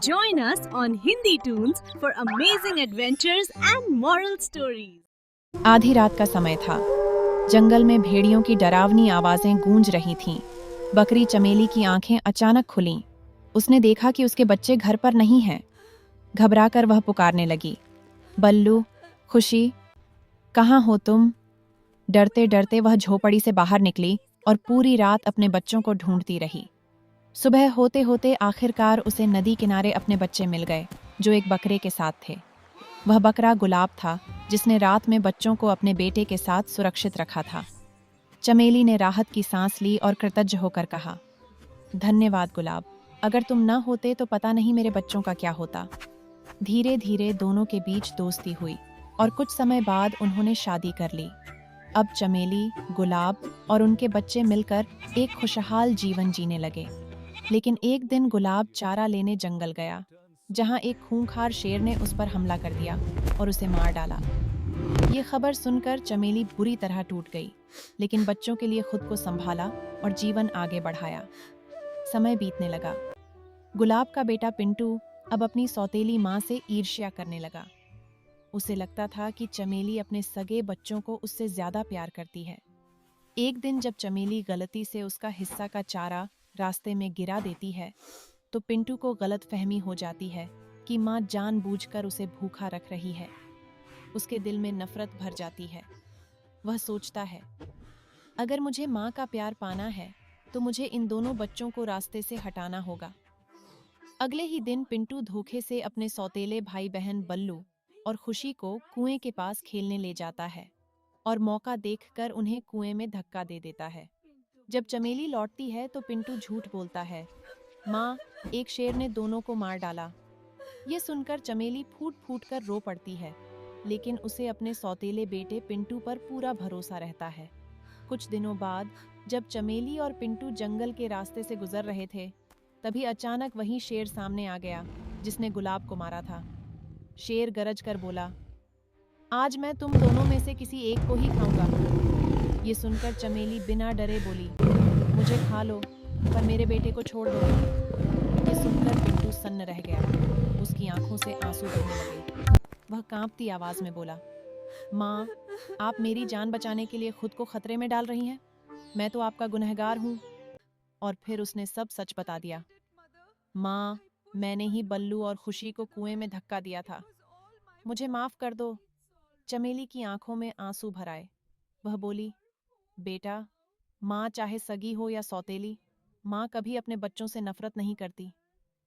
Join us on Hindi Tunes for amazing adventures and moral stories. आधी रात का समय था। जंगल में भेड़ियों की डरावनी आवाजें गूंज रही थीं। बकरी चमेली की आंखें अचानक खुलीं। उसने देखा कि उसके बच्चे घर पर नहीं हैं। घबराकर वह पुकारने लगी, बल्लू, खुशी, कहाँ हो तुम? डरते डरते वह झोपड़ी से बाहर निकली और पूरी रात अपने बच्चों को ढूंढती रही। सुबह होते होते आखिरकार उसे नदी किनारे अपने बच्चे मिल गए, जो एक बकरे के साथ थे। वह बकरा गुलाब था, जिसने रात में बच्चों को अपने बेटे के साथ सुरक्षित रखा था। चमेली ने राहत की सांस ली और कृतज्ञ होकर कहा, धन्यवाद गुलाब, अगर तुम न होते तो पता नहीं मेरे बच्चों का क्या होता। धीरे धीरे दोनों के बीच दोस्ती हुई और कुछ समय बाद उन्होंने शादी कर ली। अब चमेली, गुलाब और उनके बच्चे मिलकर एक खुशहाल जीवन जीने लगे। लेकिन एक दिन गुलाब चारा लेने जंगल गया, जहां एक खूंखार शेर ने उस पर हमला कर दिया और उसे मार डाला। ये खबर सुनकर चमेली बुरी तरह टूट गई, लेकिन बच्चों के लिए खुद को संभाला और जीवन आगे बढ़ाया। समय बीतने लगा। गुलाब का बेटा पिंटू अब अपनी सौतेली माँ से ईर्ष्या करने लगा। उसे लगता था कि चमेली अपने सगे बच्चों को उससे ज्यादा प्यार करती है। एक दिन जब चमेली गलती से उसका हिस्सा का चारा रास्ते में गिरा देती है, तो पिंटू को गलतफहमी हो जाती है कि माँ जानबूझकर उसे भूखा रख रही है। उसके दिल में नफरत भर जाती है। वह सोचता है, अगर मुझे माँ का प्यार पाना है, तो मुझे इन दोनों बच्चों को रास्ते से हटाना होगा। अगले ही दिन पिंटू धोखे से अपने सौतेले भाई बहन बल्लू और खुशी को कुएं के पास खेलने ले जाता है और मौका देखकर उन्हें कुएं में धक्का दे देता है। जब चमेली लौटती है तो पिंटू झूठ बोलता है, माँ, एक शेर ने दोनों को मार डाला। ये सुनकर चमेली फूट फूट कर रो पड़ती है, लेकिन उसे अपने सौतेले बेटे पिंटू पर पूरा भरोसा रहता है। कुछ दिनों बाद जब चमेली और पिंटू जंगल के रास्ते से गुजर रहे थे, तभी अचानक वही शेर सामने आ गया, जिसने गुलाब को मारा था। शेर गरज कर बोला, आज मैं तुम दोनों में से किसी एक को ही खाऊंगा। ये सुनकर चमेली बिना डरे बोली, मुझे खा लो, पर मेरे बेटे को छोड़ दो। ये सुनकर पिंटू सन्न रह गया। उसकी आंखों से आंसू बहने लगे। वह कांपती आवाज में बोला, माँ, आप मेरी जान बचाने के लिए खुद को खतरे में डाल रही हैं। मैं तो आपका गुनहगार हूँ। और फिर उसने सब सच बता दिया। माँ, मैंने ही बल्लू और खुशी को कुएं में धक्का दिया था। मुझे माफ कर दो। चमेली की आंखों में आंसू भर आए। वह बोली, बेटा, माँ चाहे सगी हो या सौतेली, माँ कभी अपने बच्चों से नफरत नहीं करती।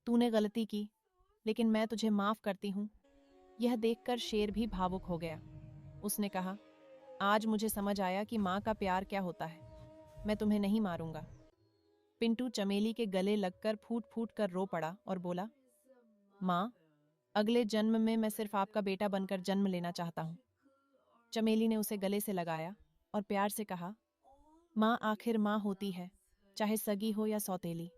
तूने गलती की, लेकिन मैं तुझे माफ करती हूँ। यह देखकर शेर भी भावुक हो गया। उसने कहा, आज मुझे समझ आया कि माँ का प्यार क्या होता है। मैं तुम्हें नहीं मारूंगा। पिंटू चमेली के गले लगकर फूट फूट कर रो पड़ा और बोला, माँ, अगले जन्म में मैं सिर्फ आपका बेटा बनकर जन्म लेना चाहता हूँ। चमेली ने उसे गले से लगाया और प्यार से कहा, माँ आखिर माँ होती है, चाहे सगी हो या सौतेली।